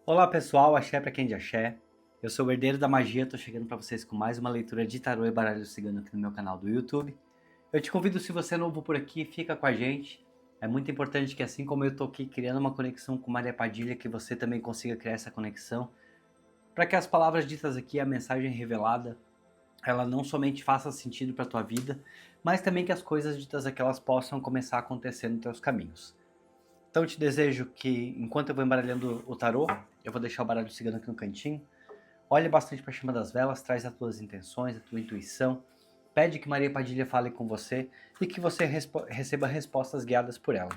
Olá pessoal, axé pra quem de axé. Eu sou o Herdeiro da Magia, tô chegando pra vocês com mais uma leitura de tarô e baralho cigano aqui no meu canal do YouTube. Eu te convido, se você é novo por aqui, fica com a gente. É muito importante que, assim como eu tô aqui criando uma conexão com Maria Padilha, que você também consiga criar essa conexão, para que as palavras ditas aqui, a mensagem revelada, ela não somente faça sentido para tua vida, mas também que as coisas ditas aqui elas possam começar a acontecer nos teus caminhos. Então eu te desejo que, enquanto eu vou embaralhando o tarô, eu vou deixar o baralho cigano aqui no cantinho. Olhe bastante para a chama das velas, traz as tuas intenções, a tua intuição. Pede que Maria Padilha fale com você e que você receba respostas guiadas por ela.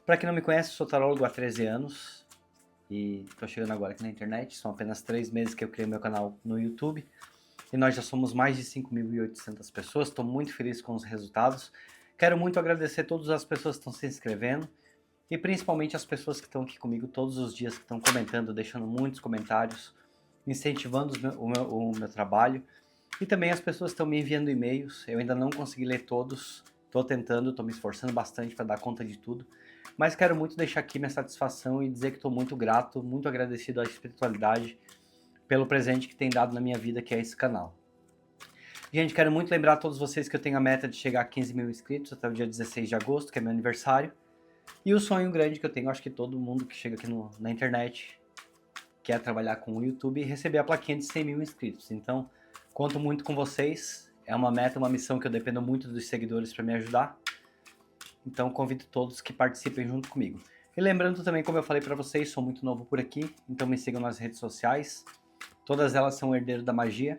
Para quem não me conhece, sou tarólogo há 13 anos e estou chegando agora aqui na internet. São apenas 3 meses que eu criei meu canal no YouTube e nós já somos mais de 5.800 pessoas. Estou muito feliz com os resultados. Quero muito agradecer a todas as pessoas que estão se inscrevendo e principalmente as pessoas que estão aqui comigo todos os dias, que estão comentando, deixando muitos comentários, incentivando o meu trabalho. E também as pessoas estão me enviando e-mails. Eu ainda não consegui ler todos. Estou tentando, estou me esforçando bastante para dar conta de tudo. Mas quero muito deixar aqui minha satisfação e dizer que estou muito grato, muito agradecido à espiritualidade pelo presente que tem dado na minha vida, que é esse canal. Gente, quero muito lembrar a todos vocês que eu tenho a meta de chegar a 15 mil inscritos até o dia 16 de agosto, que é meu aniversário. E o sonho grande que eu tenho, acho que todo mundo que chega aqui na internet quer trabalhar com o YouTube e receber a plaquinha de 100 mil inscritos. Então, conto muito com vocês. É uma meta, uma missão que eu dependo muito dos seguidores para me ajudar. Então, convido todos que participem junto comigo. E lembrando também, como eu falei para vocês, sou muito novo por aqui, então me sigam nas redes sociais. Todas elas são Herdeiro da Magia.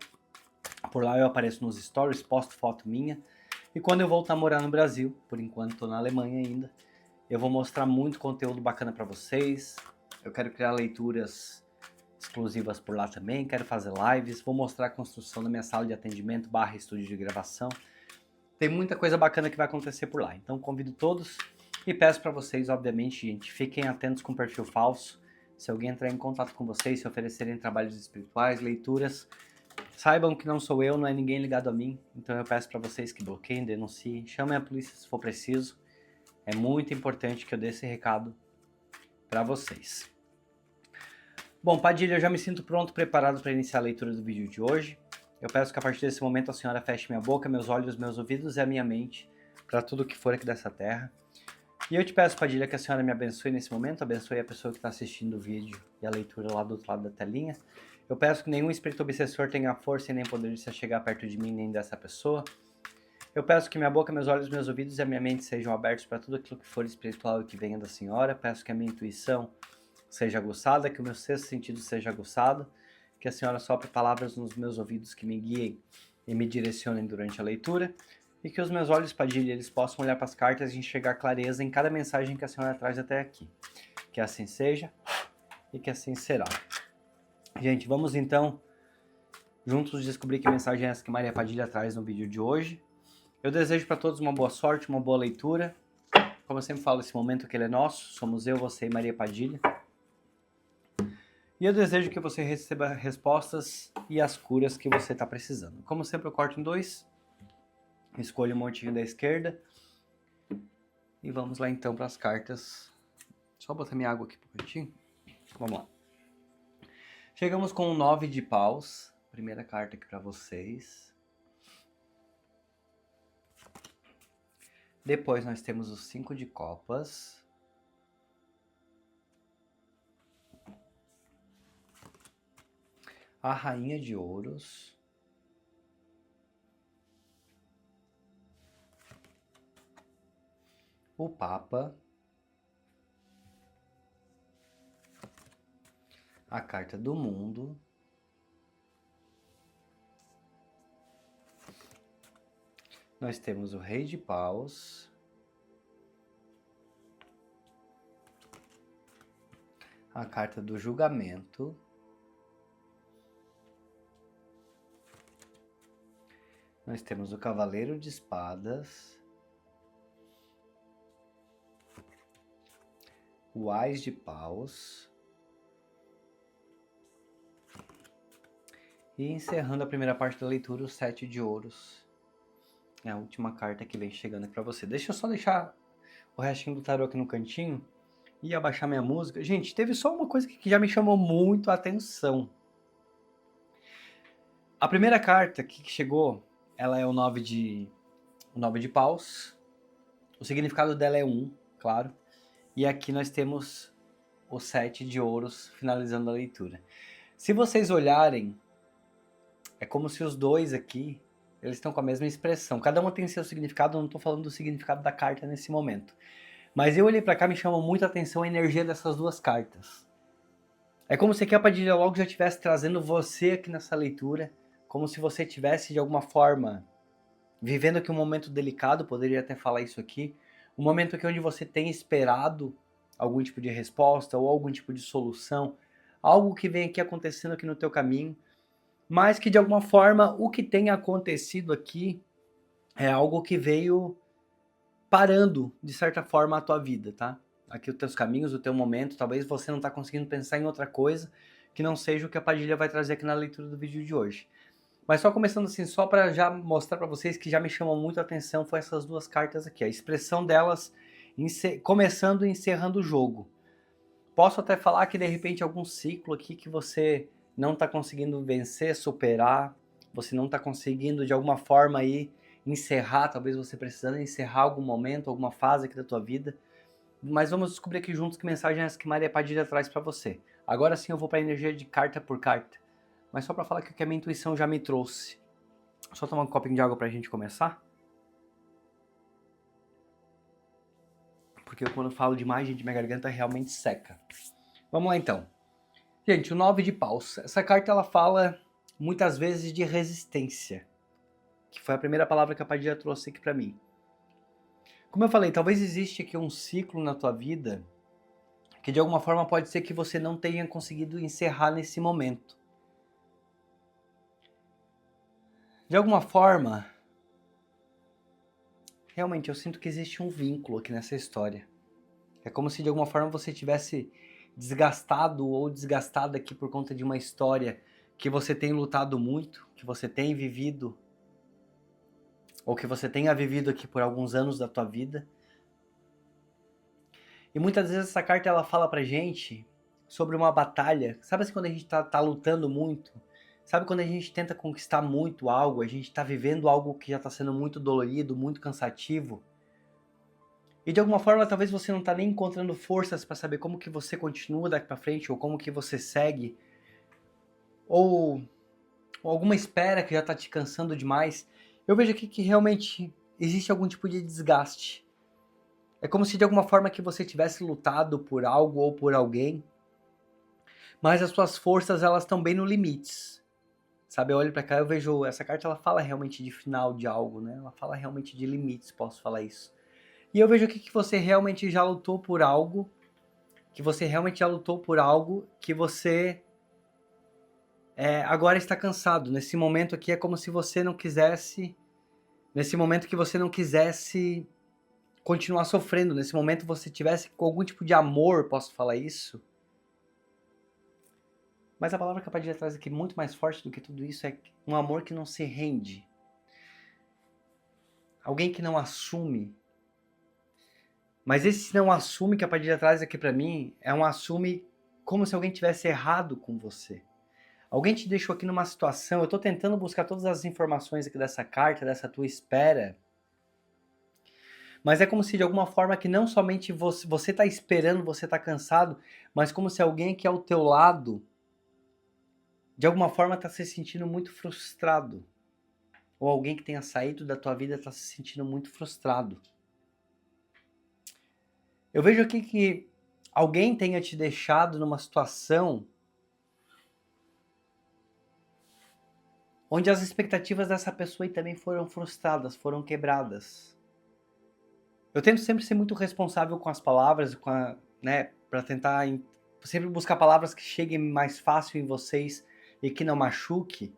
Por lá eu apareço nos stories, posto foto minha. E quando eu voltar a morar no Brasil, por enquanto estou na Alemanha ainda, eu vou mostrar muito conteúdo bacana para vocês. Eu quero criar leituras exclusivas por lá também, quero fazer lives, vou mostrar a construção da minha sala de atendimento / estúdio de gravação. Tem muita coisa bacana que vai acontecer por lá, então convido todos e peço para vocês, obviamente, gente, fiquem atentos com o perfil falso. Se alguém entrar em contato com vocês, se oferecerem trabalhos espirituais, leituras, saibam que não sou eu, não é ninguém ligado a mim, então eu peço para vocês que bloqueiem, denunciem, chamem a polícia se for preciso. É muito importante que eu dê esse recado para vocês. Bom, Padilha, eu já me sinto pronto, preparado para iniciar a leitura do vídeo de hoje. Eu peço que a partir desse momento a senhora feche minha boca, meus olhos, meus ouvidos e a minha mente para tudo que for aqui dessa terra. E eu te peço, Padilha, que a senhora me abençoe nesse momento, abençoe a pessoa que está assistindo o vídeo e a leitura lá do outro lado da telinha. Eu peço que nenhum espírito obsessor tenha força e nem poder de se chegar perto de mim nem dessa pessoa. Eu peço que minha boca, meus olhos, meus ouvidos e a minha mente sejam abertos para tudo aquilo que for espiritual e que venha da senhora. Peço que a minha intuição seja aguçada, que o meu sexto sentido seja aguçado, que a senhora sopre palavras nos meus ouvidos que me guiem e me direcionem durante a leitura, e que os meus olhos, Padilha, eles possam olhar para as cartas e enxergar clareza em cada mensagem que a senhora traz até aqui. Que assim seja e que assim será. Gente, vamos então juntos descobrir que mensagem é essa que Maria Padilha traz no vídeo de hoje. Eu desejo para todos uma boa sorte, uma boa leitura. Como eu sempre falo, esse momento que ele é nosso, somos eu, você e Maria Padilha. E eu desejo que você receba respostas e as curas que você está precisando. Como sempre, eu corto em dois. Escolho um montinho da esquerda. E vamos lá então para as cartas. Só botar minha água aqui pro cantinho. Vamos lá. Chegamos com o 9 de paus. Primeira carta aqui para vocês. Depois nós temos o 5 de copas. A rainha de ouros. O papa. A carta do mundo. Nós temos o rei de paus. A carta do julgamento. Nós temos o cavaleiro de espadas. O ás de paus. E encerrando a primeira parte da leitura, o 7 de ouros. É a última carta que vem chegando aqui pra você. Deixa eu só deixar o restinho do tarô aqui no cantinho. Ia baixar minha música. Gente, teve só uma coisa que já me chamou muito a atenção. A primeira carta que chegou, ela é o 9 de paus. O significado dela é 1, claro. E aqui nós temos o 7 de ouros finalizando a leitura. Se vocês olharem, é como se os dois aqui, eles estão com a mesma expressão. Cada uma tem seu significado, eu não estou falando do significado da carta nesse momento. Mas eu olhei para cá, me chamou muito a atenção a energia dessas duas cartas. É como se aqui a Padilha logo já estivesse trazendo você aqui nessa leitura, como se você estivesse de alguma forma vivendo aqui um momento delicado, poderia até falar isso aqui, um momento aqui onde você tem esperado algum tipo de resposta ou algum tipo de solução, algo que vem aqui acontecendo aqui no teu caminho, mas que de alguma forma o que tem acontecido aqui é algo que veio parando, de certa forma, a tua vida, tá? Aqui os teus caminhos, o teu momento, talvez você não está conseguindo pensar em outra coisa que não seja o que a Padilha vai trazer aqui na leitura do vídeo de hoje. Mas só começando assim, só para já mostrar para vocês que já me chamou muito a atenção foi essas duas cartas aqui, a expressão delas começando e encerrando o jogo. Posso até falar que de repente algum ciclo aqui que você não está conseguindo vencer, superar, você não está conseguindo de alguma forma aí encerrar, talvez você precisando encerrar algum momento, alguma fase aqui da tua vida. Mas vamos descobrir aqui juntos que mensagem é essa que Maria Padilha traz para você. Agora sim eu vou para a energia de carta por carta. Mas só para falar que o que a minha intuição já me trouxe. Só tomar um copinho de água para a gente começar. Porque quando eu falo demais, gente, minha garganta realmente seca. Vamos lá então. Gente, o 9 de paus. Essa carta ela fala muitas vezes de resistência. Que foi a primeira palavra que a Padilha trouxe aqui para mim. Como eu falei, talvez existe aqui um ciclo na tua vida que de alguma forma pode ser que você não tenha conseguido encerrar nesse momento. De alguma forma, realmente eu sinto que existe um vínculo aqui nessa história. É como se de alguma forma você tivesse desgastado ou desgastada aqui por conta de uma história que você tem lutado muito, que você tem vivido, ou que você tenha vivido aqui por alguns anos da tua vida. E muitas vezes essa carta ela fala pra gente sobre uma batalha. Sabe assim, quando a gente tá lutando muito? Sabe quando a gente tenta conquistar muito algo, a gente tá vivendo algo que já tá sendo muito dolorido, muito cansativo? E de alguma forma talvez você não tá nem encontrando forças para saber como que você continua daqui para frente, ou como que você segue, ou alguma espera que já tá te cansando demais. Eu vejo aqui que realmente existe algum tipo de desgaste. É como se de alguma forma que você tivesse lutado por algo ou por alguém, mas as suas forças elas estão bem no limites. Sabe, eu olho para cá e eu vejo, essa carta ela fala realmente de final de algo, né? Ela fala realmente de limites, posso falar isso. E eu vejo aqui que você realmente já lutou por algo, que você realmente já lutou por algo que você agora está cansado. Nesse momento aqui é como se você não quisesse, nesse momento que você não quisesse continuar sofrendo, nesse momento você tivesse com algum tipo de amor, posso falar isso? Mas a palavra que a Padilha traz aqui, muito mais forte do que tudo isso, é um amor que não se rende. Alguém que não assume. Mas esse não assume que a Padilha traz aqui pra mim, é um assume como se alguém tivesse errado com você. Alguém te deixou aqui numa situação, eu tô tentando buscar todas as informações aqui dessa carta, dessa tua espera, mas é como se de alguma forma que não somente você tá esperando, você tá cansado, mas como se alguém que é ao teu lado de alguma forma está se sentindo muito frustrado. Ou alguém que tenha saído da tua vida está se sentindo muito frustrado. Eu vejo aqui que alguém tenha te deixado numa situação onde as expectativas dessa pessoa aí também foram frustradas, foram quebradas. Eu tento sempre ser muito responsável com as palavras, para tentar sempre buscar palavras que cheguem mais fácil em vocês e que não machuque.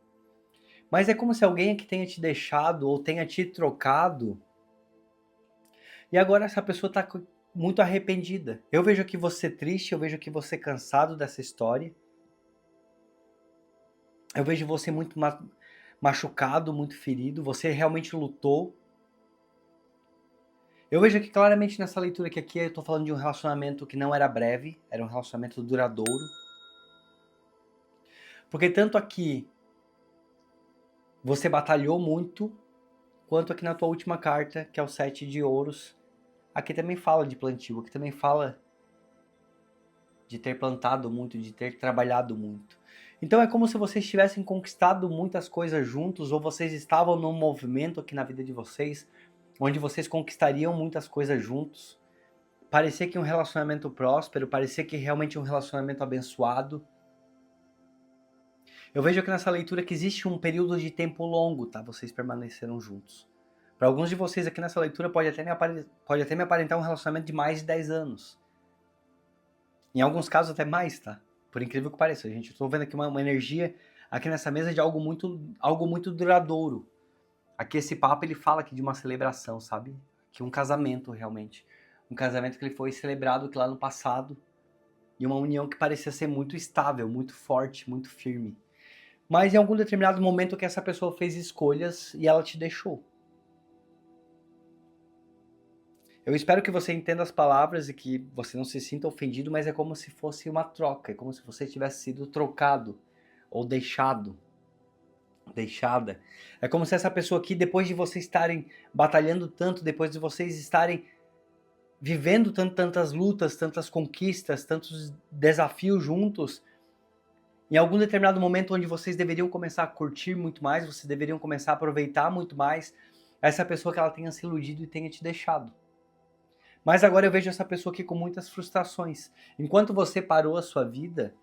Mas é como se alguém que tenha te deixado ou tenha te trocado e agora essa pessoa está muito arrependida. Eu vejo aqui você triste, eu vejo aqui você cansado dessa história. Eu vejo você muito machucado, muito ferido. Você realmente lutou. Eu vejo aqui claramente nessa leitura que aqui eu tô falando de um relacionamento que não era breve, era um relacionamento duradouro. Porque tanto aqui você batalhou muito, quanto aqui na tua última carta, que é o 7 de ouros, aqui também fala de plantio, aqui também fala de ter plantado muito, de ter trabalhado muito. Então é como se vocês tivessem conquistado muitas coisas juntos, ou vocês estavam num movimento aqui na vida de vocês, onde vocês conquistariam muitas coisas juntos. Parecia que um relacionamento próspero, parecia que realmente um relacionamento abençoado. Eu vejo aqui nessa leitura que existe um período de tempo longo, tá? Vocês permaneceram juntos. Para alguns de vocês aqui nessa leitura pode até me aparentar um relacionamento de mais de 10 anos. Em alguns casos até mais, tá? Por incrível que pareça, gente. Eu tô vendo aqui uma energia aqui nessa mesa de algo muito duradouro. Aqui esse papo ele fala aqui de uma celebração, sabe? Que um casamento realmente. Um casamento que ele foi celebrado aqui lá no passado. E uma união que parecia ser muito estável, muito forte, muito firme. Mas em algum determinado momento que essa pessoa fez escolhas e ela te deixou. Eu espero que você entenda as palavras e que você não se sinta ofendido, mas é como se fosse uma troca, é como se você tivesse sido trocado ou deixado, deixada. É como se essa pessoa aqui, depois de vocês estarem batalhando tanto, depois de vocês estarem vivendo tantas lutas, tantas conquistas, tantos desafios juntos, em algum determinado momento onde vocês deveriam começar a curtir muito mais, vocês deveriam começar a aproveitar muito mais, essa pessoa que ela tenha se iludido e tenha te deixado. Mas agora eu vejo essa pessoa aqui com muitas frustrações. Enquanto você parou a sua vida,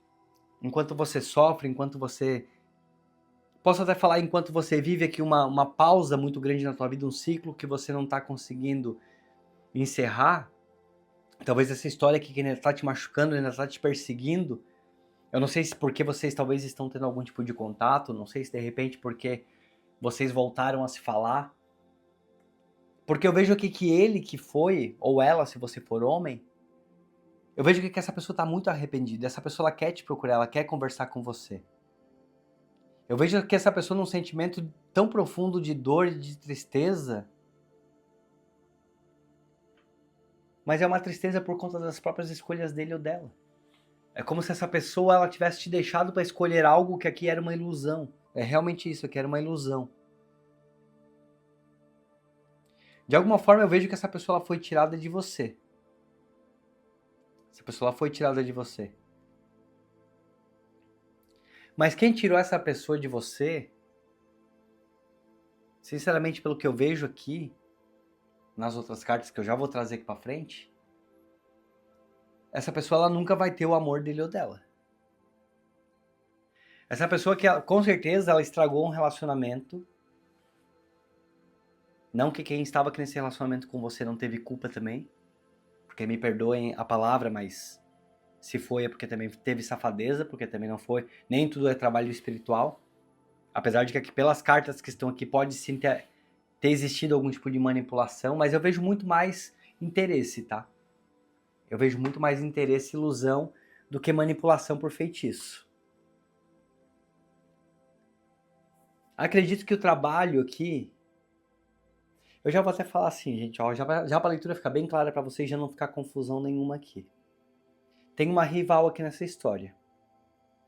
enquanto você sofre, enquanto você... Posso até falar enquanto você vive aqui uma pausa muito grande na tua vida, um ciclo que você não está conseguindo encerrar. Talvez essa história aqui que ainda está te machucando, ainda está te perseguindo. Eu não sei se porque vocês talvez estão tendo algum tipo de contato, não sei se de repente porque vocês voltaram a se falar. Porque eu vejo aqui que ele que foi, ou ela, se você for homem, eu vejo que essa pessoa está muito arrependida. Essa pessoa ela quer te procurar, ela quer conversar com você. Eu vejo que essa pessoa num sentimento tão profundo de dor e de tristeza, mas é uma tristeza por conta das próprias escolhas dele ou dela. É como se essa pessoa ela tivesse te deixado para escolher algo que aqui era uma ilusão. É realmente isso, aqui era uma ilusão. De alguma forma eu vejo que essa pessoa ela foi tirada de você. Essa pessoa ela foi tirada de você. Mas quem tirou essa pessoa de você, sinceramente pelo que eu vejo aqui, nas outras cartas que eu já vou trazer aqui pra frente, essa pessoa ela nunca vai ter o amor dele ou dela. Essa pessoa que com certeza ela estragou um relacionamento. Não que quem estava aqui nesse relacionamento com você não teve culpa também. Porque me perdoem a palavra, mas se foi é porque também teve safadeza, porque também não foi. Nem tudo é trabalho espiritual. Apesar de que aqui pelas cartas que estão aqui pode sim ter existido algum tipo de manipulação, mas eu vejo muito mais interesse, tá? Eu vejo muito mais interesse e ilusão do que manipulação por feitiço. Acredito que o trabalho aqui... Eu já vou até falar assim, gente, ó, já para a leitura ficar bem clara para vocês, já não ficar confusão nenhuma aqui. Tem uma rival aqui nessa história.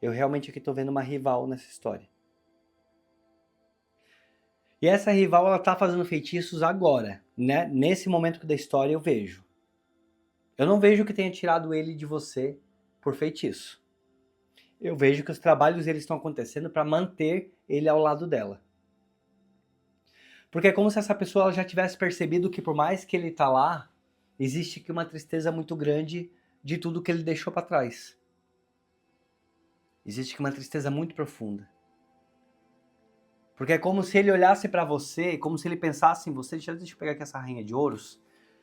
Eu realmente aqui tô vendo uma rival nessa história. E essa rival, ela tá fazendo feitiços agora, né? Nesse momento da história eu vejo. Eu não vejo que tenha tirado ele de você por feitiço. Eu vejo que os trabalhos eles estão acontecendo para manter ele ao lado dela. Porque é como se essa pessoa ela já tivesse percebido que por mais que ele tá lá, existe aqui uma tristeza muito grande de tudo que ele deixou para trás. Existe aqui uma tristeza muito profunda. Porque é como se ele olhasse para você, como se ele pensasse em você, deixa eu pegar aqui essa rainha de ouros,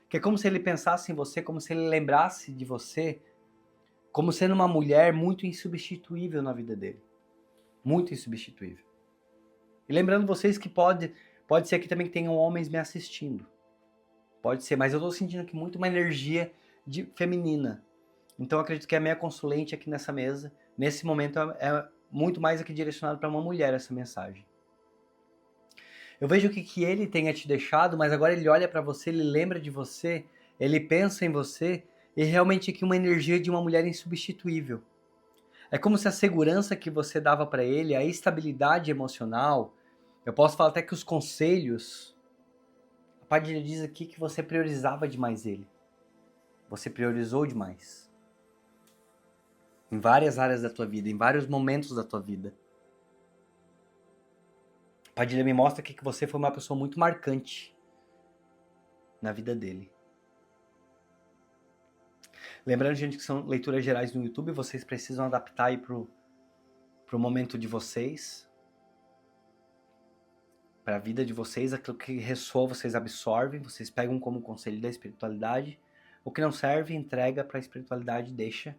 que é como se ele pensasse em você, como se ele lembrasse de você, como sendo uma mulher muito insubstituível na vida dele. Muito insubstituível. E lembrando vocês que pode ser aqui também que tenham homens me assistindo. Pode ser, mas eu tô sentindo aqui muito uma energia feminina. Então eu acredito que a minha consulente aqui nessa mesa, nesse momento, é muito mais aqui direcionado para uma mulher essa mensagem. Eu vejo que ele tenha te deixado, mas agora ele olha pra você, ele lembra de você, ele pensa em você, e realmente aqui uma energia de uma mulher insubstituível. É como se a segurança que você dava pra ele, a estabilidade emocional, eu posso falar até que os conselhos, a Padilha diz aqui que você priorizava demais ele. Você priorizou demais. Em várias áreas da tua vida, em vários momentos da tua vida. Padilha me mostra aqui que você foi uma pessoa muito marcante na vida dele. Lembrando, gente, que são leituras gerais no YouTube, vocês precisam adaptar aí pro momento de vocês, para a vida de vocês, aquilo que ressoa vocês absorvem, vocês pegam como conselho da espiritualidade, o que não serve, entrega para a espiritualidade, deixa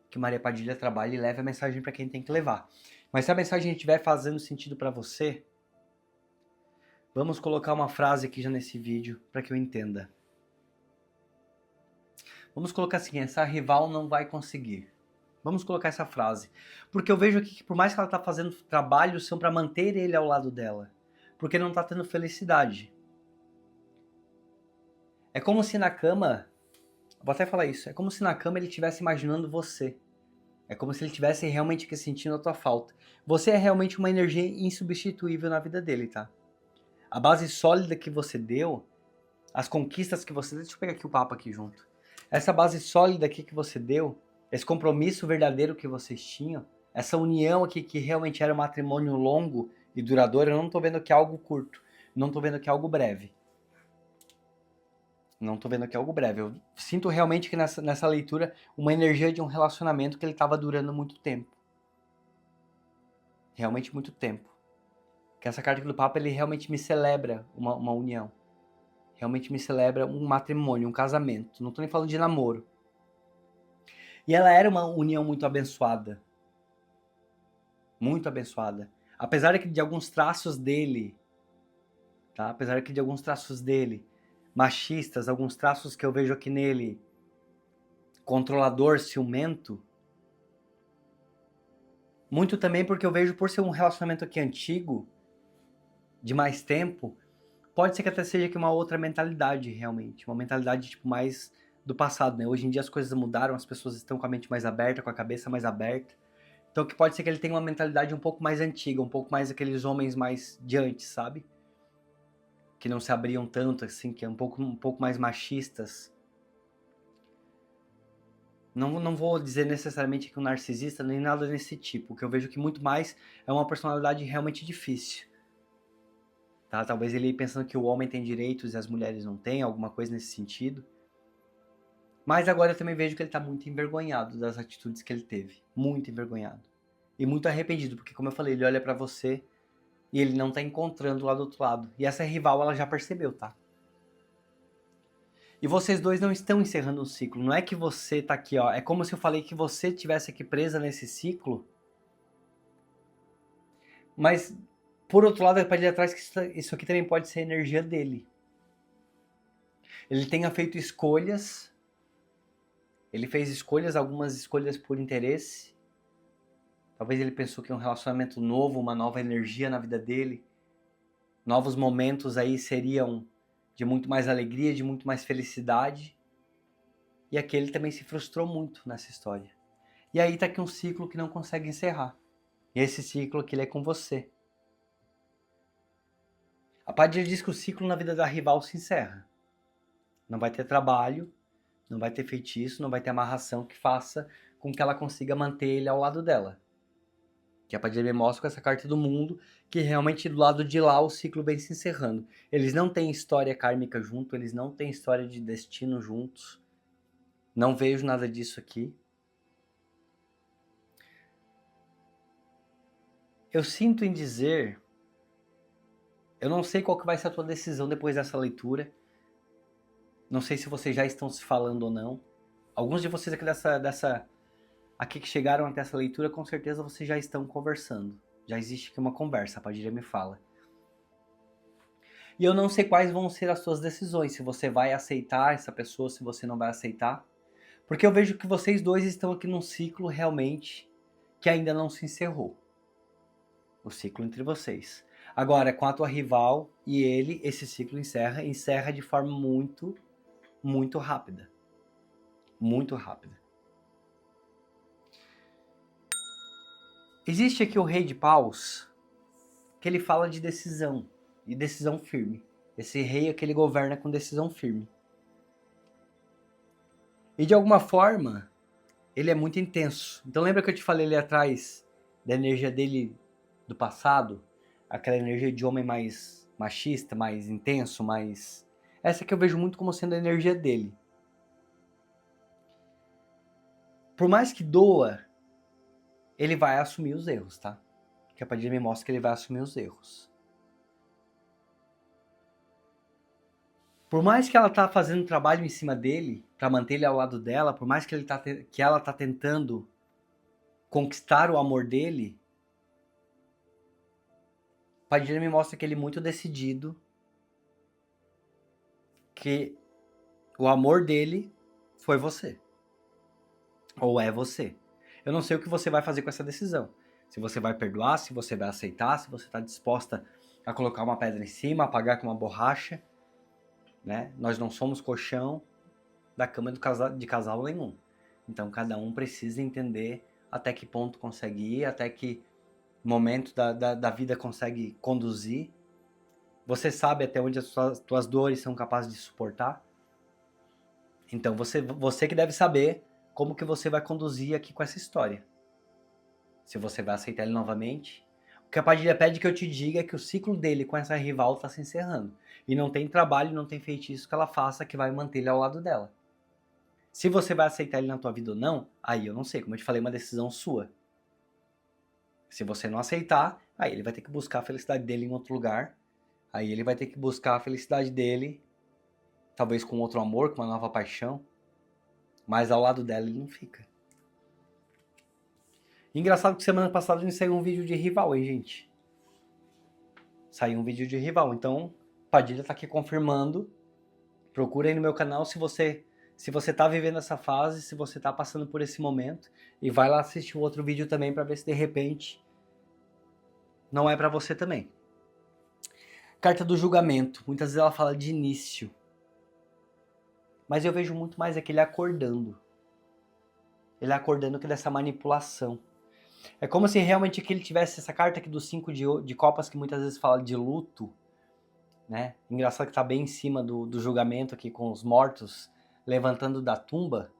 que Maria Padilha trabalhe e leve a mensagem para quem tem que levar. Mas se a mensagem estiver fazendo sentido para você, vamos colocar uma frase aqui já nesse vídeo para que eu entenda. Vamos colocar assim, essa rival não vai conseguir. Vamos colocar essa frase. Porque eu vejo aqui que por mais que ela tá fazendo trabalhos, são para manter ele ao lado dela. Porque não tá tendo felicidade. É como se na cama, vou até falar isso, é como se na cama ele estivesse imaginando você. É como se ele estivesse realmente aqui sentindo a tua falta. Você é realmente uma energia insubstituível na vida dele, tá? A base sólida que você deu, as conquistas que você deu, deixa eu pegar aqui o papo aqui junto. Essa base sólida aqui que você deu, esse compromisso verdadeiro que vocês tinham, essa união aqui que realmente era um matrimônio longo e duradouro, eu não tô vendo que é algo curto, não tô vendo que é algo breve. Não tô vendo que é algo breve. Eu sinto realmente que nessa leitura uma energia de um relacionamento que ele tava durando muito tempo. Realmente muito tempo. Que essa carta aqui do Papa, ele realmente me celebra uma união. Realmente me celebra um matrimônio, um casamento. Não tô nem falando de namoro. E ela era uma união muito abençoada. Muito abençoada. Apesar de alguns traços dele, tá? Apesar de alguns traços dele machistas, alguns traços que eu vejo aqui nele controlador, ciumento, muito também porque eu vejo por ser um relacionamento aqui antigo, de mais tempo, pode ser que até seja aqui uma outra mentalidade realmente, uma mentalidade tipo mais do passado, né? Hoje em dia as coisas mudaram, as pessoas estão com a mente mais aberta, com a cabeça mais aberta. Então que pode ser que ele tenha uma mentalidade um pouco mais antiga, um pouco mais aqueles homens mais de antes, sabe? Que não se abriam tanto assim, que é um pouco mais machistas. Não vou dizer necessariamente que um narcisista nem nada desse tipo, que eu vejo que muito mais é uma personalidade realmente difícil. Tá? Talvez ele pensando que o homem tem direitos e as mulheres não têm, alguma coisa nesse sentido. Mas agora eu também vejo que ele tá muito envergonhado das atitudes que ele teve. Muito envergonhado. E muito arrependido, porque como eu falei, ele olha pra você e ele não tá encontrando lá do outro lado. E essa rival, ela já percebeu, tá? E vocês dois não estão encerrando um ciclo. Não é que você tá aqui, ó. É como se eu falei que você tivesse aqui presa nesse ciclo. Mas, por outro lado, pode ir atrás que isso aqui também pode ser a energia dele. Ele tenha feito escolhas. Ele fez escolhas, algumas escolhas por interesse. Talvez ele pensou que um relacionamento novo, uma nova energia na vida dele. Novos momentos aí seriam de muito mais alegria, de muito mais felicidade. E aqui ele também se frustrou muito nessa história. E aí tá aqui um ciclo que não consegue encerrar. E esse ciclo aqui ele é com você. A Padilha diz que o ciclo na vida da rival se encerra. Não vai ter trabalho, não vai ter feitiço, não vai ter amarração que faça com que ela consiga manter ele ao lado dela. Que a Padilha me mostra com essa carta do mundo, que realmente do lado de lá o ciclo vem se encerrando. Eles não têm história kármica junto, eles não têm história de destino juntos. Não vejo nada disso aqui. Eu sinto em dizer, eu não sei qual que vai ser a tua decisão depois dessa leitura. Não sei se vocês já estão se falando ou não. Alguns de vocês aqui aqui que chegaram até essa leitura, com certeza vocês já estão conversando. Já existe aqui uma conversa, a Padilha me fala. E eu não sei quais vão ser as suas decisões, se você vai aceitar essa pessoa, se você não vai aceitar. Porque eu vejo que vocês dois estão aqui num ciclo realmente que ainda não se encerrou. O ciclo entre vocês. Agora, com a tua rival e ele, esse ciclo encerra de forma muito, muito rápida. Muito rápida. Existe aqui o Rei de Paus, que ele fala de decisão, e decisão firme. Esse rei é que ele governa com decisão firme. E de alguma forma, ele é muito intenso. Então lembra que eu te falei ali atrás da energia dele do passado? Aquela energia de homem mais machista, mais intenso, mais... Essa que eu vejo muito como sendo a energia dele. Por mais que doa, ele vai assumir os erros, tá? Que a Padilha me mostra que ele vai assumir os erros. Por mais que ela tá fazendo trabalho em cima dele, para manter ele ao lado dela, por mais que, que ela tá tentando conquistar o amor dele, Padilha me mostra que ele é muito decidido, que o amor dele foi você. Ou é você. Eu não sei o que você vai fazer com essa decisão. Se você vai perdoar, se você vai aceitar, se você está disposta a colocar uma pedra em cima, apagar com uma borracha, né? Nós não somos colchão da cama de casal nenhum. Então cada um precisa entender até que ponto consegue ir, até que momento da vida consegue conduzir. Você sabe até onde as tuas dores são capazes de suportar. Então você que deve saber como que você vai conduzir aqui com essa história. Se você vai aceitar ele novamente. O que a Padilha pede que eu te diga é que o ciclo dele com essa rival está se encerrando. E não tem trabalho, não tem feitiço que ela faça que vai manter ele ao lado dela. Se você vai aceitar ele na tua vida ou não, aí eu não sei. Como eu te falei, é uma decisão sua. Se você não aceitar, aí ele vai ter que buscar a felicidade dele em outro lugar. Aí ele vai ter que buscar a felicidade dele, talvez com outro amor, com uma nova paixão. Mas ao lado dela ele não fica. Engraçado que semana passada me saiu um vídeo de rival, hein, gente? Saiu um vídeo de rival. Então, Padilha tá aqui confirmando. Procura aí no meu canal se você tá vivendo essa fase, se você tá passando por esse momento. E vai lá assistir o outro vídeo também para ver se de repente não é para você também. Carta do julgamento. Muitas vezes ela fala de início. Mas eu vejo muito mais aquele acordando. Ele acordando que dessa manipulação. É como se realmente que ele tivesse essa carta aqui dos 5 de copas, que muitas vezes fala de luto, né? Engraçado que tá bem em cima do julgamento aqui, com os mortos levantando da tumba.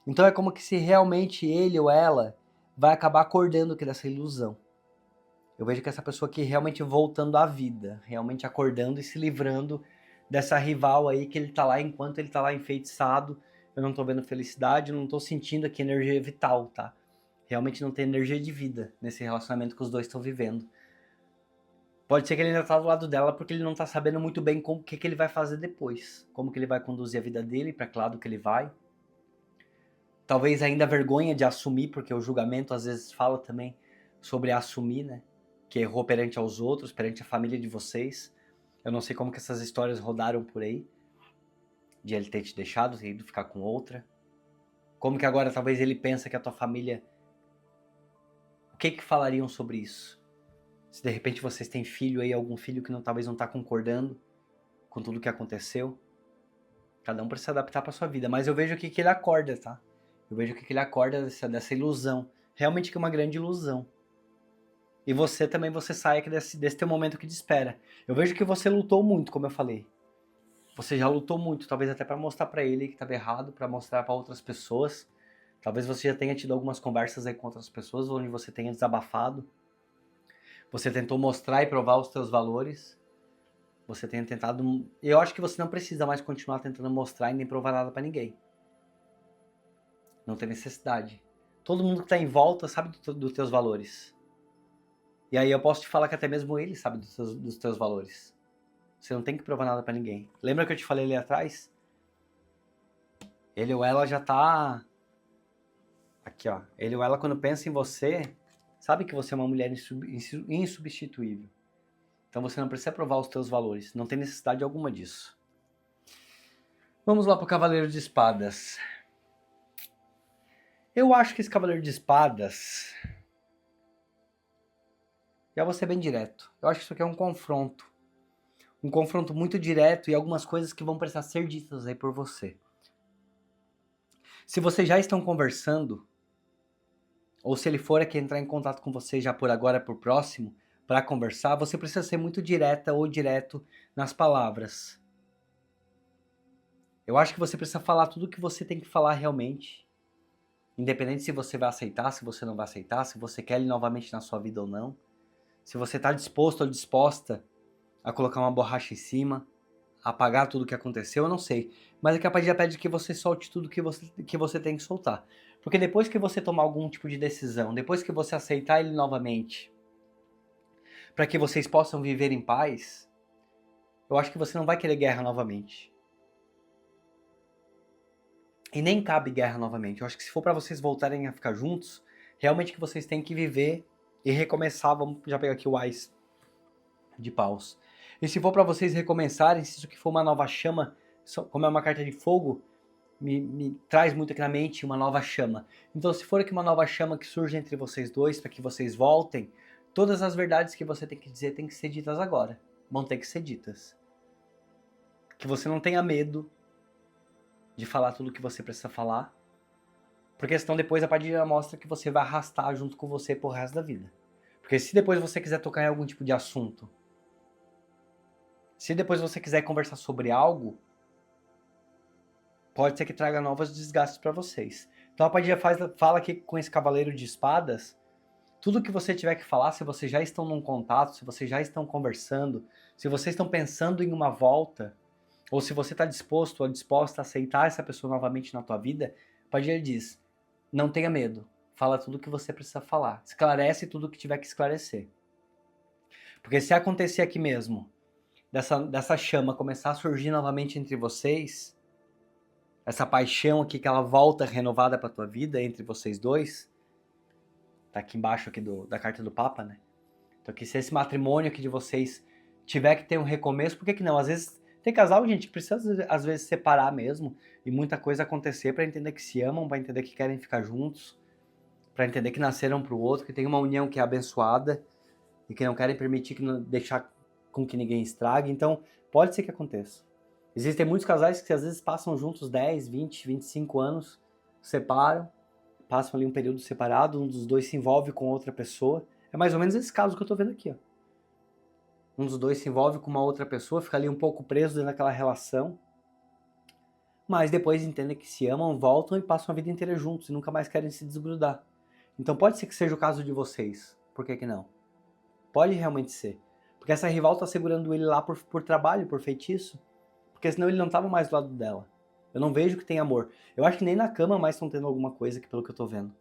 Então é como que se realmente ele ou ela vai acabar acordando aqui dessa ilusão. Eu vejo que essa pessoa aqui realmente voltando à vida, realmente acordando e se livrando dessa rival aí que ele tá lá, enquanto ele tá lá enfeitiçado. Eu não tô vendo felicidade, eu não tô sentindo aqui energia vital, tá? Realmente não tem energia de vida nesse relacionamento que os dois estão vivendo. Pode ser que ele ainda tá do lado dela porque ele não tá sabendo muito bem o que ele vai fazer depois. Como que ele vai conduzir a vida dele, para que lado que ele vai. Talvez ainda a vergonha de assumir, porque o julgamento às vezes fala também sobre assumir, né? Que errou perante aos outros, perante a família de vocês. Eu não sei como que essas histórias rodaram por aí. De ele ter te deixado, ter ido ficar com outra. Como que agora talvez ele pensa que a tua família... O que falariam sobre isso? Se de repente vocês têm filho aí, algum filho que talvez não está concordando com tudo que aconteceu. Cada um precisa se adaptar para sua vida. Mas eu vejo aqui que ele acorda, tá? Eu vejo aqui que ele acorda dessa ilusão. Realmente que é uma grande ilusão. E você também, você sai aqui desse teu momento aqui de espera. Eu vejo que você lutou muito, como eu falei. Você já lutou muito, talvez até para mostrar para ele que estava errado, para mostrar para outras pessoas. Talvez você já tenha tido algumas conversas aí com outras pessoas, onde você tenha desabafado. Você tentou mostrar e provar os teus valores. Você tenha tentado... Eu acho que você não precisa mais continuar tentando mostrar e nem provar nada para ninguém. Não tem necessidade. Todo mundo que está em volta sabe dos teus valores. E aí eu posso te falar que até mesmo ele sabe dos teus valores. Você não tem que provar nada para ninguém. Lembra que eu te falei ali atrás? Ele ou ela já tá... Aqui, ó. Ele ou ela, quando pensa em você, sabe que você é uma mulher insubstituível. Então você não precisa provar os teus valores. Não tem necessidade alguma disso. Vamos lá pro Cavaleiro de Espadas. Eu acho que esse Cavaleiro de Espadas... Já vou ser bem direto. Eu acho que isso aqui é um confronto. Um confronto muito direto e algumas coisas que vão precisar ser ditas aí por você. Se vocês já estão conversando, ou se ele for aqui entrar em contato com você já por agora, por próximo, para conversar, você precisa ser muito direta ou direto nas palavras. Eu acho que você precisa falar tudo o que você tem que falar realmente. Independente se você vai aceitar, se você não vai aceitar, se você quer ele novamente na sua vida ou não. Se você está disposto ou disposta a colocar uma borracha em cima, a apagar tudo o que aconteceu, eu não sei. Mas é que a Padilha pede que você solte tudo que você tem que soltar. Porque depois que você tomar algum tipo de decisão, depois que você aceitar ele novamente, para que vocês possam viver em paz, eu acho que você não vai querer guerra novamente. E nem cabe guerra novamente. Eu acho que se for para vocês voltarem a ficar juntos, realmente que vocês têm que viver e recomeçar. Vamos já pegar aqui o Ás de paus. E se for para vocês recomeçarem, se isso aqui for uma nova chama, como é uma carta de fogo, me traz muito aqui na mente uma nova chama. Então, se for aqui uma nova chama que surge entre vocês dois, para que vocês voltem, todas as verdades que você tem que dizer tem que ser ditas agora. Vão ter que ser ditas. Que você não tenha medo de falar tudo o que você precisa falar, porque senão depois a Padilha mostra que você vai arrastar junto com você pro resto da vida. Porque se depois você quiser tocar em algum tipo de assunto, se depois você quiser conversar sobre algo, pode ser que traga novos desgastes para vocês. Então a Padilha fala aqui com esse cavaleiro de espadas, tudo que você tiver que falar, se vocês já estão num contato, se vocês já estão conversando, se vocês estão pensando em uma volta, ou se você está disposto ou disposta a aceitar essa pessoa novamente na tua vida, Padilha diz, não tenha medo, fala tudo o que você precisa falar, esclarece tudo o que tiver que esclarecer. Porque se acontecer aqui mesmo, dessa chama começar a surgir novamente entre vocês, essa paixão aqui que ela volta renovada para tua vida entre vocês dois, tá aqui embaixo aqui da carta do Papa, né? Então que se esse matrimônio aqui de vocês tiver que ter um recomeço, por que não? Às vezes tem casal, gente, que precisa às vezes separar mesmo e muita coisa acontecer para entender que se amam, para entender que querem ficar juntos, para entender que nasceram pro outro, que tem uma união que é abençoada e que não querem permitir deixar com que ninguém estrague. Então, pode ser que aconteça. Existem muitos casais que às vezes passam juntos 10, 20, 25 anos, separam, passam ali um período separado, um dos dois se envolve com outra pessoa. É mais ou menos esse caso que eu tô vendo aqui, ó. Um dos dois se envolve com uma outra pessoa, fica ali um pouco preso dentro daquela relação, mas depois entendem que se amam, voltam e passam a vida inteira juntos e nunca mais querem se desgrudar. Então pode ser que seja o caso de vocês, por que não? Pode realmente ser. Porque essa rival tá segurando ele lá por trabalho, por feitiço, porque senão ele não tava mais do lado dela. Eu não vejo que tem amor. Eu acho que nem na cama mais estão tendo alguma coisa, que pelo que eu tô vendo.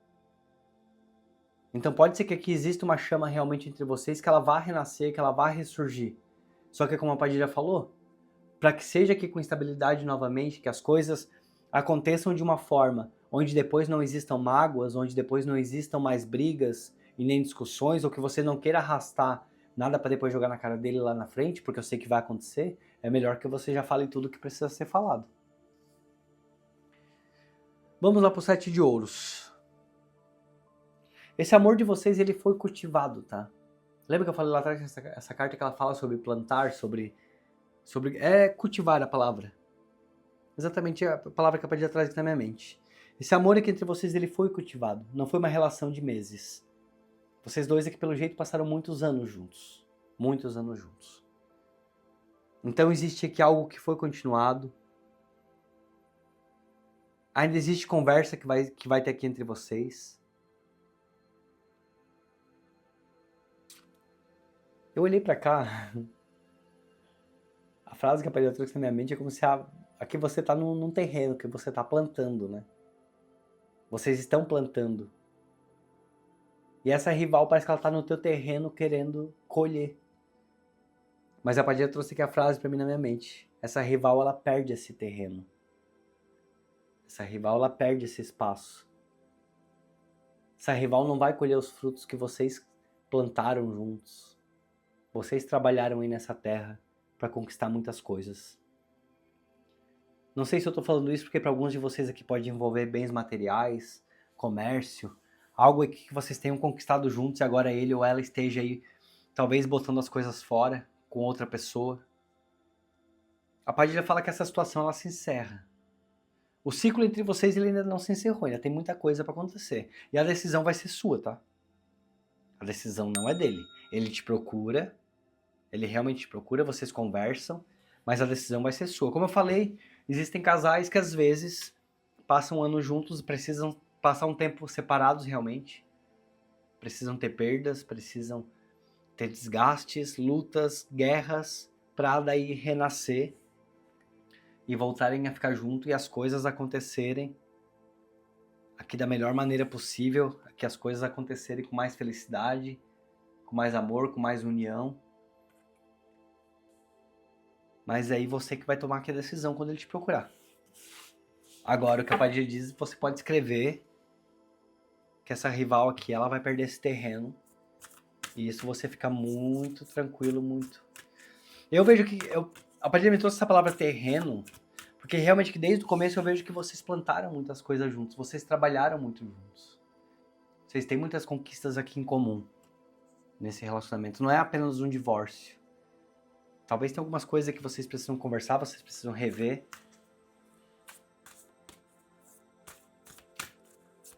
Então pode ser que aqui exista uma chama realmente entre vocês, que ela vá renascer, que ela vá ressurgir. Só que como a Padilha falou, para que seja aqui com estabilidade novamente, que as coisas aconteçam de uma forma onde depois não existam mágoas, onde depois não existam mais brigas e nem discussões, ou que você não queira arrastar nada para depois jogar na cara dele lá na frente, porque eu sei que vai acontecer, é melhor que você já fale tudo que precisa ser falado. Vamos lá pro 7 de ouros. Esse amor de vocês, ele foi cultivado, tá? Lembra que eu falei lá atrás essa carta que ela fala sobre plantar, sobre cultivar a palavra. Exatamente a palavra que eu pedi atrás aqui na minha mente. Esse amor aqui entre vocês, ele foi cultivado. Não foi uma relação de meses. Vocês dois aqui, pelo jeito, passaram muitos anos juntos. Muitos anos juntos. Então existe aqui algo que foi continuado. Ainda existe conversa que vai ter aqui entre vocês. Eu olhei pra cá. A frase que apareceu na minha mente é como se aqui você tá num terreno que você tá plantando, né? Vocês estão plantando. E essa rival parece que ela tá no teu terreno querendo colher. Mas a Padilha trouxe aqui a frase pra mim na minha mente. Essa rival, ela perde esse terreno. Essa rival, ela perde esse espaço. Essa rival não vai colher os frutos que vocês plantaram juntos. Vocês trabalharam aí nessa terra para conquistar muitas coisas. Não sei se eu tô falando isso porque para alguns de vocês aqui pode envolver bens materiais, comércio, algo aqui que vocês tenham conquistado juntos e agora ele ou ela esteja aí talvez botando as coisas fora com outra pessoa. A Padilha fala que essa situação ela se encerra. O ciclo entre vocês ele ainda não se encerrou, ainda tem muita coisa para acontecer. E a decisão vai ser sua, tá? A decisão não é dele. Ele te procura, ele realmente te procura, vocês conversam, mas a decisão vai ser sua. Como eu falei, existem casais que às vezes passam um ano juntos, precisam passar um tempo separados realmente. Precisam ter perdas, precisam ter desgastes, lutas, guerras, para daí renascer e voltarem a ficar junto e as coisas acontecerem aqui da melhor maneira possível, que as coisas acontecerem com mais felicidade, com mais amor, com mais união. Mas aí você que vai tomar aqui a decisão quando ele te procurar. Agora, o que a Padilha diz, você pode escrever que essa rival aqui, ela vai perder esse terreno. E isso você fica muito tranquilo, muito. Eu vejo que... a Padilha me trouxe essa palavra terreno, porque realmente que desde o começo eu vejo que vocês plantaram muitas coisas juntos, vocês trabalharam muito juntos. Vocês têm muitas conquistas aqui em comum nesse relacionamento. Não é apenas um divórcio. Talvez tenha algumas coisas que vocês precisam conversar, vocês precisam rever.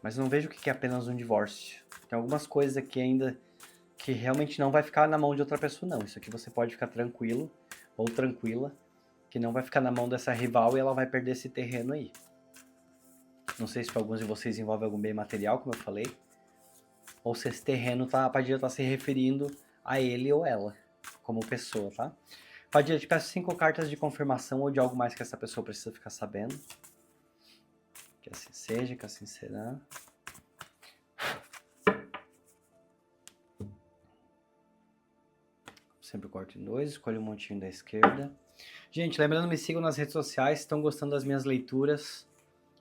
Mas não vejo o que é apenas um divórcio. Tem algumas coisas aqui ainda que realmente não vai ficar na mão de outra pessoa, não. Isso aqui você pode ficar tranquilo ou tranquila, que não vai ficar na mão dessa rival e ela vai perder esse terreno aí. Não sei se para alguns de vocês envolve algum bem material, como eu falei, ou se esse terreno a Padilha tá se referindo a ele ou ela, como pessoa, tá? Padilha, te peço 5 cartas de confirmação ou de algo mais que essa pessoa precisa ficar sabendo. Que assim seja, que assim será. Sempre corto em 2, escolho um montinho da esquerda. Gente, lembrando, me sigam nas redes sociais, se estão gostando das minhas leituras.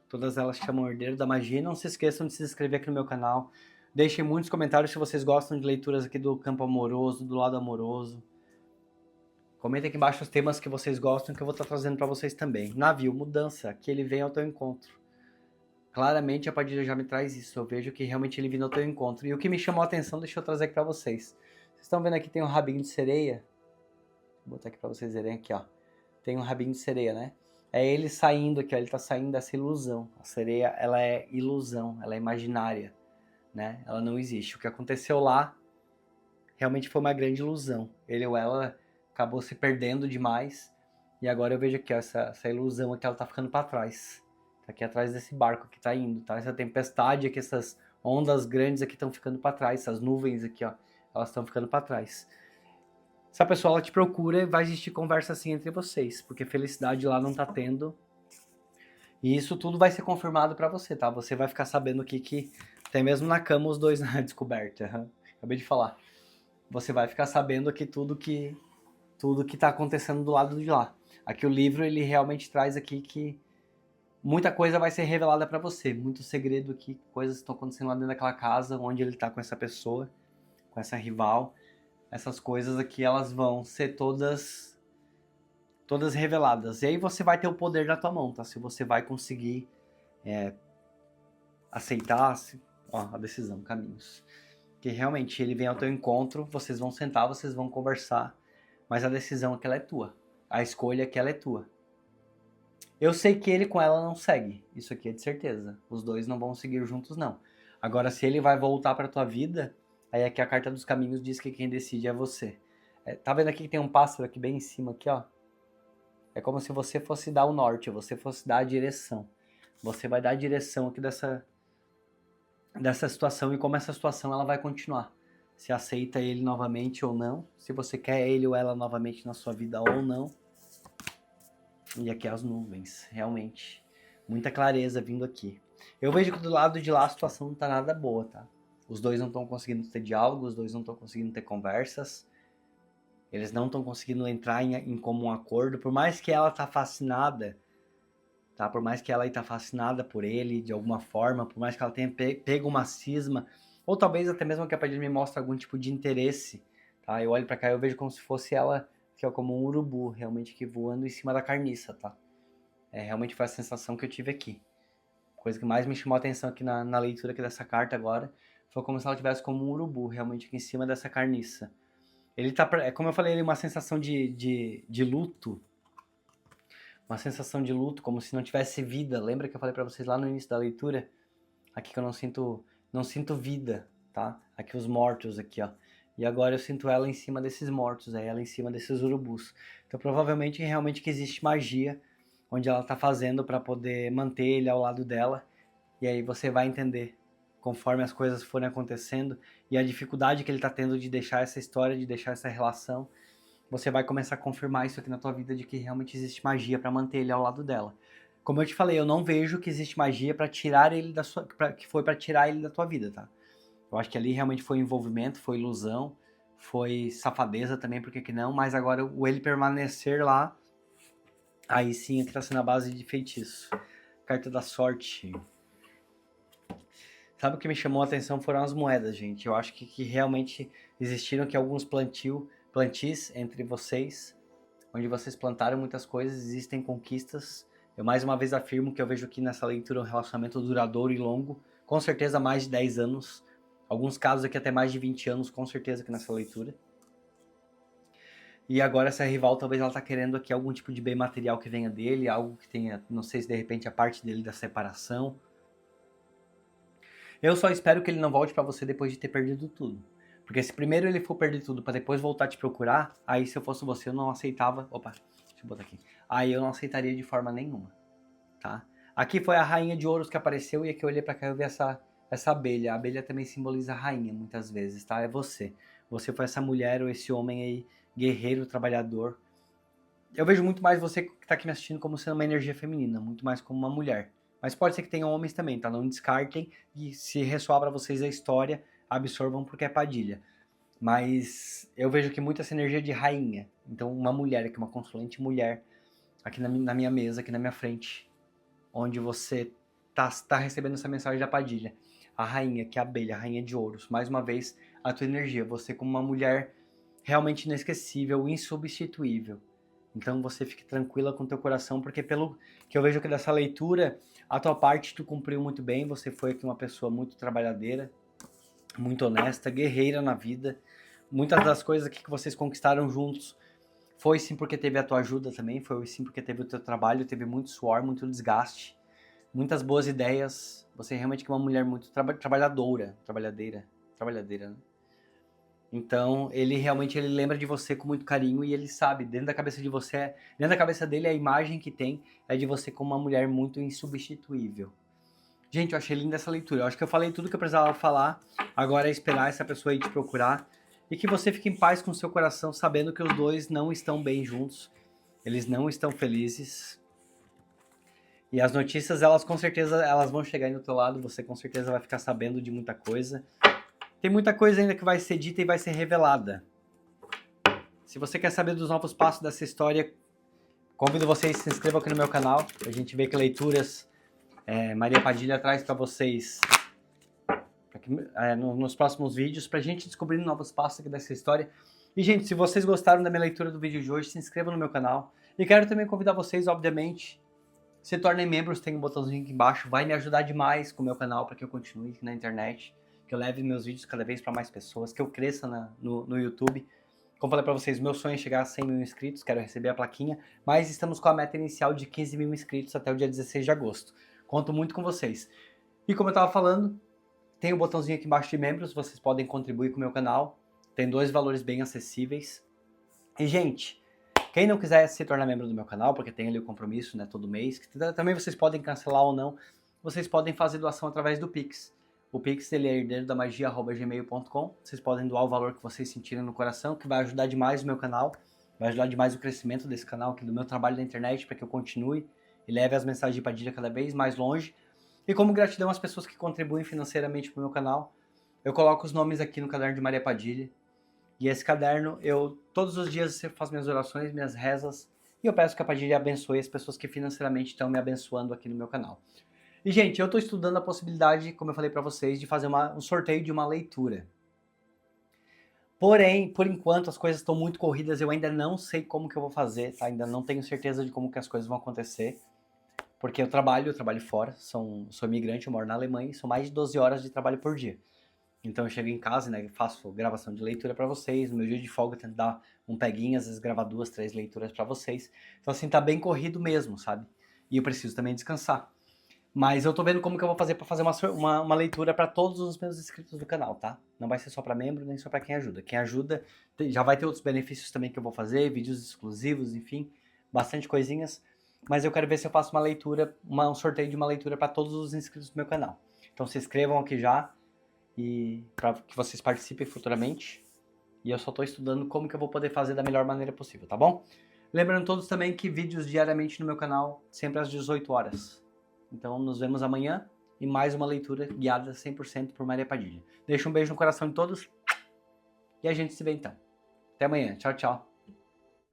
Todas elas chamam Herdeiro da Magia. Não se esqueçam de se inscrever aqui no meu canal. Deixem muitos comentários se vocês gostam de leituras aqui do campo amoroso, do lado amoroso. Comentem aqui embaixo os temas que vocês gostam, que eu vou estar trazendo para vocês também. Navio, mudança, que ele vem ao teu encontro. Claramente a Padilha já me traz isso. Eu vejo que realmente ele vindo ao teu encontro. E o que me chamou a atenção, deixa eu trazer aqui para vocês. Vocês estão vendo aqui tem um rabinho de sereia? Vou botar aqui para vocês verem aqui, ó. Tem um rabinho de sereia, né? É ele saindo aqui, ó. Ele tá saindo dessa ilusão. A sereia, ela é ilusão, ela é imaginária, né? Ela não existe. O que aconteceu lá realmente foi uma grande ilusão. Ele ou ela acabou se perdendo demais. E agora eu vejo aqui, ó, essa ilusão aqui, ela tá ficando para trás. Tá aqui atrás desse barco que tá indo, tá? Essa tempestade aqui, essas ondas grandes aqui estão ficando para trás. Essas nuvens aqui, ó, elas estão ficando para trás. Se a pessoa ela te procura, vai existir conversa assim entre vocês, porque felicidade lá não tá tendo. E isso tudo vai ser confirmado para você, tá? Você vai ficar sabendo aqui que até mesmo na cama os dois na descoberta. Acabei de falar. Você vai ficar sabendo aqui tudo que tá acontecendo do lado de lá. Aqui o livro ele realmente traz aqui que muita coisa vai ser revelada para você, muito segredo aqui, coisas estão acontecendo lá dentro daquela casa onde ele tá com essa pessoa, com essa rival. Essas coisas aqui, elas vão ser todas reveladas. E aí você vai ter o poder na tua mão, tá? Se você vai conseguir aceitar, ó, a decisão, caminhos. Que realmente ele vem ao teu encontro, vocês vão sentar, vocês vão conversar, mas a decisão é que ela é tua. A escolha é que ela é tua. Eu sei que ele com ela não segue, isso aqui é de certeza. Os dois não vão seguir juntos, não. Agora, se ele vai voltar pra tua vida, aí aqui a carta dos caminhos diz que quem decide é você. Tá vendo aqui que tem um pássaro aqui bem em cima, aqui, ó? É como se você fosse dar o norte, você fosse dar a direção. Você vai dar a direção aqui dessa situação e como essa situação ela vai continuar. Se aceita ele novamente ou não, se você quer ele ou ela novamente na sua vida ou não. E aqui as nuvens, realmente. Muita clareza vindo aqui. Eu vejo que do lado de lá a situação não tá nada boa, tá? Os dois não estão conseguindo ter diálogo, os dois não estão conseguindo ter conversas. Eles não estão conseguindo entrar em comum acordo. Por mais que ela tá fascinada, tá? Por mais que ela tá fascinada por ele de alguma forma, por mais que ela tenha pego uma cisma, ou talvez até mesmo que a Padilha me mostre algum tipo de interesse, tá? Eu olho pra cá e eu vejo como se fosse ela, que é como um urubu, realmente que voando em cima da carniça, tá? Realmente foi a sensação que eu tive aqui. A coisa que mais me chamou a atenção aqui na leitura aqui dessa carta agora, foi como se ela estivesse como um urubu, realmente aqui em cima dessa carniça. Ele tá, como eu falei, ele é uma sensação de luto. Uma sensação de luto, como se não tivesse vida. Lembra que eu falei pra vocês lá no início da leitura? Aqui que eu não sinto vida, tá? Aqui os mortos aqui, ó. E agora eu sinto ela em cima desses mortos, aí ela em cima desses urubus. Então provavelmente realmente que existe magia onde ela tá fazendo para poder manter ele ao lado dela. E aí você vai entender conforme as coisas forem acontecendo e a dificuldade que ele tá tendo de deixar essa história, de deixar essa relação. Você vai começar a confirmar isso aqui na tua vida de que realmente existe magia para manter ele ao lado dela. Como eu te falei, eu não vejo que existe magia para tirar ele da sua, que foi para tirar ele da tua vida, tá? Eu acho que ali realmente foi envolvimento, foi ilusão, foi safadeza também, porque que não? Mas agora o ele permanecer lá, aí sim que tá sendo a base de feitiço. Carta da sorte. Sabe o que me chamou a atenção foram as moedas, gente. Eu acho que realmente existiram aqui alguns plantis entre vocês, onde vocês plantaram muitas coisas, existem conquistas. Eu mais uma vez afirmo que eu vejo aqui nessa leitura um relacionamento duradouro e longo, com certeza mais de 10 anos, alguns casos aqui até mais de 20 anos, com certeza aqui nessa leitura. E agora essa rival talvez ela tá querendo aqui algum tipo de bem material que venha dele, algo que tenha, não sei se de repente a parte dele da separação. Eu só espero que ele não volte pra você depois de ter perdido tudo. Porque se primeiro ele for perder tudo pra depois voltar a te procurar, aí se eu fosse você eu não aceitava. Opa, deixa eu botar aqui. Aí eu não aceitaria de forma nenhuma, tá? Aqui foi a rainha de ouros que apareceu e aqui eu olhei pra cá e eu vi essa abelha. A abelha também simboliza a rainha muitas vezes, tá? É você. Você foi essa mulher ou esse homem aí, guerreiro, trabalhador. Eu vejo muito mais você que tá aqui me assistindo como sendo uma energia feminina, muito mais como uma mulher. Mas pode ser que tenham homens também, tá? Não descartem e se ressoar pra vocês a história, absorvam porque é Padilha. Mas eu vejo que muito essa energia de rainha. Então uma mulher aqui, uma consulente mulher, aqui na minha mesa, aqui na minha frente, onde você tá recebendo essa mensagem da Padilha. A rainha, que é a abelha, a rainha de ouros. Mais uma vez, a tua energia. Você como uma mulher realmente inesquecível, insubstituível. Então você fique tranquila com o teu coração, porque pelo que eu vejo aqui dessa leitura, a tua parte tu cumpriu muito bem, você foi aqui uma pessoa muito trabalhadeira, muito honesta, guerreira na vida. Muitas das coisas aqui que vocês conquistaram juntos foi sim porque teve a tua ajuda também, foi sim porque teve o teu trabalho, teve muito suor, muito desgaste, muitas boas ideias. Você é realmente uma mulher muito trabalhadeira, né? Então, ele realmente ele lembra de você com muito carinho e ele sabe, dentro da cabeça de você, dentro da cabeça dele, a imagem que tem é de você como uma mulher muito insubstituível. Gente, eu achei linda essa leitura. Eu acho que eu falei tudo que eu precisava falar. Agora é esperar essa pessoa aí te procurar e que você fique em paz com o seu coração, sabendo que os dois não estão bem juntos. Eles não estão felizes. E as notícias, elas com certeza, elas vão chegar aí do teu lado. Você com certeza vai ficar sabendo de muita coisa. Tem muita coisa ainda que vai ser dita e vai ser revelada. Se você quer saber dos novos passos dessa história, convido vocês a se inscrevam aqui no meu canal. A gente vê que leituras Maria Padilha traz para vocês nos próximos vídeos, pra gente descobrir novos passos aqui dessa história. E, gente, se vocês gostaram da minha leitura do vídeo de hoje, se inscrevam no meu canal. E quero também convidar vocês, obviamente, se tornem membros, tem um botãozinho aqui embaixo, vai me ajudar demais com o meu canal para que eu continue aqui na internet, que eu leve meus vídeos cada vez para mais pessoas, que eu cresça no YouTube. Como falei para vocês, meu sonho é chegar a 100 mil inscritos, quero receber a plaquinha, mas estamos com a meta inicial de 15 mil inscritos até o dia 16 de agosto. Conto muito com vocês. E como eu estava falando, tem um botãozinho aqui embaixo de membros, vocês podem contribuir com o meu canal. Tem 2 valores bem acessíveis. E, gente, quem não quiser se tornar membro do meu canal, porque tem ali o compromisso, né, todo mês, que também vocês podem cancelar ou não, vocês podem fazer doação através do Pix. O Pix, ele é herdeirodamagia@gmail.com. Vocês podem doar o valor que vocês sentirem no coração, que vai ajudar demais o meu canal, vai ajudar demais o crescimento desse canal, aqui do meu trabalho na internet, para que eu continue e leve as mensagens de Padilha cada vez mais longe. E como gratidão às pessoas que contribuem financeiramente para o meu canal, eu coloco os nomes aqui no caderno de Maria Padilha. E esse caderno, todos os dias eu faço minhas orações, minhas rezas, e eu peço que a Padilha abençoe as pessoas que financeiramente estão me abençoando aqui no meu canal. E, gente, eu estou estudando a possibilidade, como eu falei para vocês, de fazer um sorteio de uma leitura. Porém, por enquanto, as coisas estão muito corridas, eu ainda não sei como que eu vou fazer, tá? Ainda não tenho certeza de como que as coisas vão acontecer. Porque eu trabalho fora, sou imigrante, eu moro na Alemanha, e são mais de 12 horas de trabalho por dia. Então eu chego em casa, né, faço gravação de leitura para vocês. No meu dia de folga eu tento dar um peguinho, às vezes gravar 2, 3 leituras para vocês. Então assim, tá bem corrido mesmo, sabe? E eu preciso também descansar. Mas eu tô vendo como que eu vou fazer para fazer uma leitura para todos os meus inscritos do canal, tá? Não vai ser só para membro, nem só para quem ajuda. Quem ajuda já vai ter outros benefícios também que eu vou fazer, vídeos exclusivos, enfim, bastante coisinhas. Mas eu quero ver se eu faço uma leitura, um sorteio de uma leitura para todos os inscritos do meu canal. Então se inscrevam aqui já e para que vocês participem futuramente. E eu só tô estudando como que eu vou poder fazer da melhor maneira possível, tá bom? Lembrando todos também que vídeos diariamente no meu canal, sempre às 18 horas. Então nos vemos amanhã e mais uma leitura guiada 100% por Maria Padilha. Deixa um beijo no coração de todos e a gente se vê então. Até amanhã. Tchau, tchau.